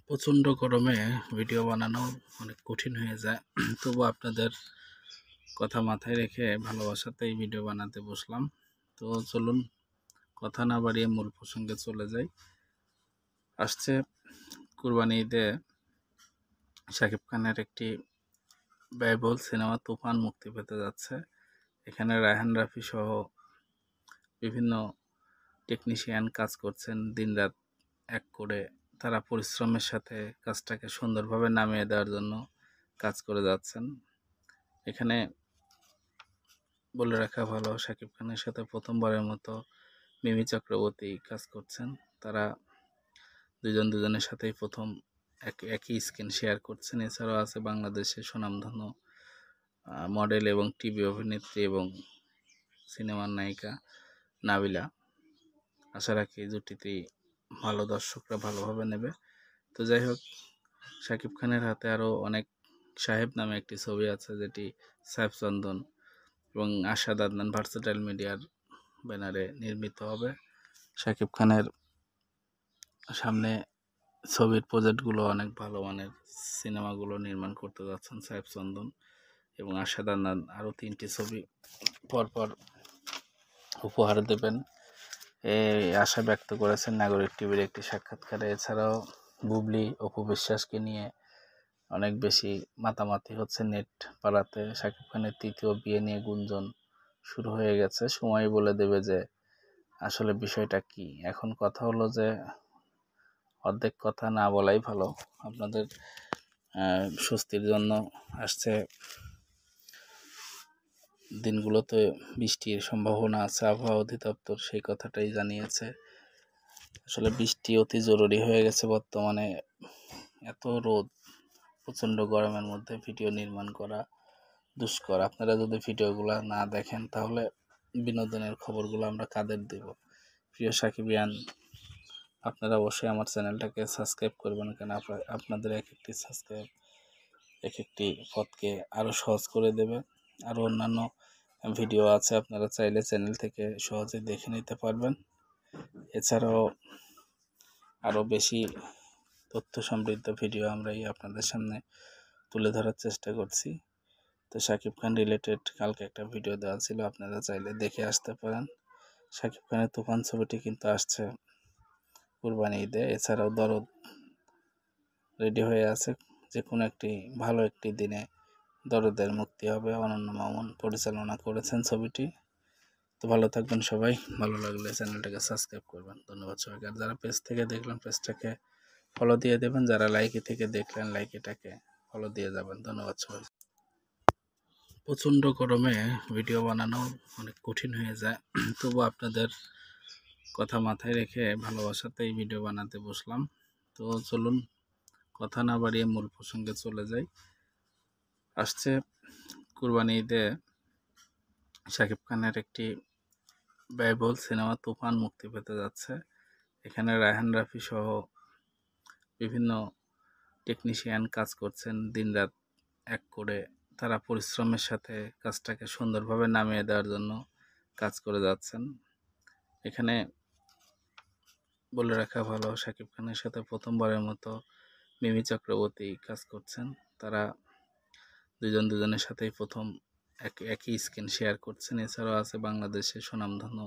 প্রচণ্ড গরমে ভিডিও বানানো অনেক কঠিন হয়ে যায়। তবু আপনাদের কথা মাথায় রেখে ভালোবাসাতেই ভিডিও বানাতে বসলাম। তো চলুন কথা না বাড়িয়ে মূল প্রসঙ্গে চলে যাই। আসছে কুরবানি ঈদে শাকিব খানের একটি ব্যয়বহুল সিনেমা তুফান মুক্তি পেতে যাচ্ছে। এখানে রায়হান রাফি সহ বিভিন্ন টেকনিশিয়ান কাজ করছেন দিনরাত এক করে। তারা পরিশ্রমের সাথে কাজটাকে সুন্দরভাবে নামিয়ে দেওয়ার জন্য কাজ করে যাচ্ছেন। এখানে বলে রাখা ভালো, শাকিব খানের সাথে প্রথমবারের মতো মিমি চক্রবর্তী কাজ করছেন। তারা দুজনের সাথেই প্রথম একই স্ক্রিন শেয়ার করছেন। এছাড়াও আছে বাংলাদেশের সুনামধন্য মডেল এবং টিভি অভিনেত্রী এবং সিনেমার নায়িকা নাবিলা। আশা রাখি জুটিতেই ভালো, দর্শকরা ভালোভাবে নেবে। তো যাই হোক, শাকিব খানের হাতে আরও অনেক সাহেব নামে একটি ছবি আছে, যেটি সাইফ চন্দন এবং আশাদ আদনান ভার্সেটাইল মিডিয়ার ব্যানারে নির্মিত হবে। শাকিব খানের সামনে ছবির প্রজেক্টগুলো অনেক ভালো মানের, সিনেমাগুলো নির্মাণ করতে যাচ্ছেন সাইফ চন্দন এবং আশাদ আদনান। আরও 3টি ছবি পরপর উপহার দেবেন এই আশা ব্যক্ত করেছেন নাগরিক টিভির একটি সাক্ষাৎকারে। এছাড়াও বুবলি অপু বিশ্বাসকে নিয়ে অনেক বেশি মাতামাতি হচ্ছে নেট পাড়াতে। শাকিব খানের 3য় বিয়ে নিয়ে গুঞ্জন শুরু হয়ে গেছে। সময় বলে দেবে যে আসলে বিষয়টা কি। এখন কথা হলো যে অর্ধেক কথা না বলাই ভালো। আপনাদের স্বস্তির জন্য আসছে দিনগুলোতে বৃষ্টির সম্ভাবনা আছে। আবহাওয়া অধিদপ্তর সেই কথাটাই জানিয়েছে। আসলে বৃষ্টি অতি জরুরি হয়ে গেছে বর্তমানে। এত রোদ, প্রচণ্ড গরমের মধ্যে ভিডিও নির্মাণ করা দুষ্কর। আপনারা যদি ভিডিওগুলো না দেখেন তাহলে বিনোদনের খবরগুলো আমরা কাদের দেব? প্রিয় সাকিবিয়ান, আপনারা অবশ্যই আমার চ্যানেলটাকে সাবস্ক্রাইব করবেন, কেন আপনাদের এক একটি সাবস্ক্রাইব এক একটি পথকে আরও সহজ করে দেবে। আরও অন্যান্য ভিডিও আছে, আপনারা চাইলে চ্যানেল থেকে সহজে দেখে নিতে পারবেন। এছাড়াও আরও বেশি তথ্য সমৃদ্ধ ভিডিও আমরাই আপনাদের সামনে তুলে ধরার চেষ্টা করছি। তো শাকিব খান রিলেটেড কালকে একটা ভিডিও দেওয়া ছিল, আপনারা চাইলে দেখে আসতে পারেন। শাকিব খানের তুফান ছবিটি কিন্তু আসছে কুরবানি ঈদে। এছাড়াও দরদ রেডি হয়ে আছে, যে কোনো একটি ভালো একটি দিনে দরদের মুক্তি হবে। অনন্য মামুন পরিচালনা করেছেন ছবিটি। তো ভালো থাকবেন সবাই। ভালো লাগলে চ্যানেলটাকে সাবস্ক্রাইব করবেন। ধন্যবাদ সবাইকে। আর যারা পেজ থেকে দেখলেন পেজটাকে ফলো দিয়ে দেবেন, যারা লাইকি থেকে দেখলেন লাইকিটাকে ফলো দিয়ে যাবেন। ধন্যবাদ সবাই। প্রচণ্ড গরমে ভিডিও বানানো অনেক কঠিন হয়ে যায়। তবু আপনাদের কথা মাথায় রেখে ভালোবাসাতেই ভিডিও বানাতে বসলাম। তো চলুন কথা না বাড়িয়ে মূল প্রসঙ্গে চলে যাই। আসছে কুরবানি ঈদে শাকিব খানের একটি ব্যয়বহুল সিনেমা তুফান মুক্তি পেতে যাচ্ছে। এখানে রায়হান রাফি সহ বিভিন্ন টেকনিশিয়ান কাজ করছেন দিনরাত এক করে। তারা পরিশ্রমের সাথে কাজটাকে সুন্দরভাবে নামিয়ে দেওয়ার জন্য কাজ করে যাচ্ছেন। এখানে বলে রাখা ভালো, শাকিব খানের সাথে প্রথমবারের মতো মিমি চক্রবর্তী কাজ করছেন। তারা দুজনের সাথেই প্রথম একই স্ক্রিন শেয়ার করছেন। এছাড়াও আছে বাংলাদেশের সুনামধন্য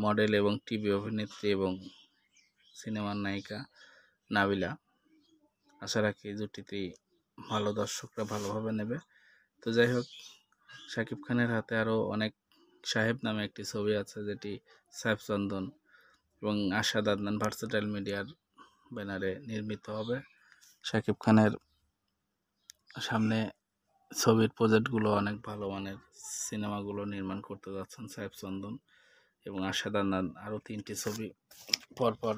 মডেল এবং টিভি অভিনেত্রী এবং সিনেমার নায়িকা নাবিলা। আশা রাখি জুটিতেই ভালো, দর্শকরা ভালোভাবে নেবে। তো যাই হোক, শাকিব খানের হাতে আরও অনেক সাহেব নামে একটি ছবি আছে, যেটি সাইফ চন্দন এবং আশাদ আদনান ভার্সেটাইল মিডিয়ার ব্যানারে নির্মিত হবে। শাকিব খানের সামনে ছবির প্রজেক্টগুলো অনেক ভালো মানের, সিনেমাগুলো নির্মাণ করতে যাচ্ছেন সাইফ চন্দন এবং আশাদ আদনান। আরও 3টি ছবি পরপর